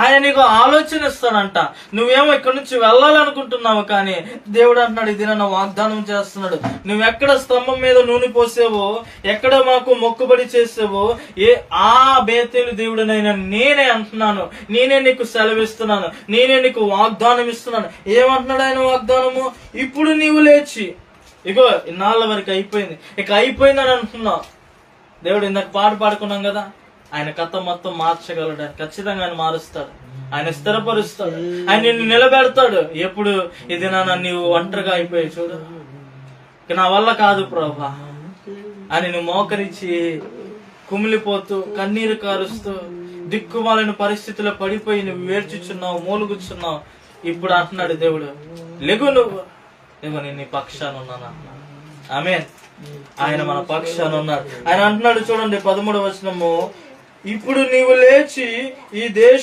ఆయన నీకు ఆలోచన ఇస్తాడంట. నువ్వేమో ఇక్కడ నుంచి వెళ్ళాలనుకుంటున్నావు, కానీ దేవుడు అంటున్నాడు, ఇది నన్ను వాగ్దానం చేస్తున్నాడు, నువ్వెక్కడ స్తంభం మీద నూనె పోసేవో, ఎక్కడ మాకు మొక్కుబడి చేసేవో, ఆ బేతేలు దేవుడినైనా నేనే అంటున్నాను, నేనే నీకు సెలవిస్తున్నాను, నేనే నీకు వాగ్దానం ఇస్తున్నాను. ఏమంటున్నాడు ఆయన వాగ్దానము? ఇప్పుడు నీవు లేచి, ఇగో ఇన్నాళ్ళ వరకు అయిపోయింది, ఇక అయిపోయిందని అంటున్నావు. దేవుడు ఇందాక పాట పాడుకున్నాం కదా, ఆయన కథ మొత్తం మార్చగలడు. ఖచ్చితంగా ఆయన మారుస్తాడు, ఆయన స్థిరపరుస్తాడు, ఆయన నిన్ను నిలబెడతాడు. ఎప్పుడు ఇది నీవు ఒంటరిగా అయిపోయి చూడు, నా వల్ల కాదు ప్రభా అని నువ్వు మోకరించి కుమిలిపోతూ కన్నీరు కారుస్తూ దిక్కుమాలిన పరిస్థితిలో పడిపోయి నువ్వు వేర్చుచున్నావు, మూలుగుచున్నావు. ఇప్పుడు అంటున్నాడు దేవుడు, లెగు, నేను నీ పక్షాన ఉన్నాను అంటున్నాడు. ఆమేన్. ఆయన మన పక్షాన ఉన్నాడు. ఆయన అంటున్నాడు చూడండి 13వ వచనము, ఇప్పుడు నీవు లేచి ఈ దేశ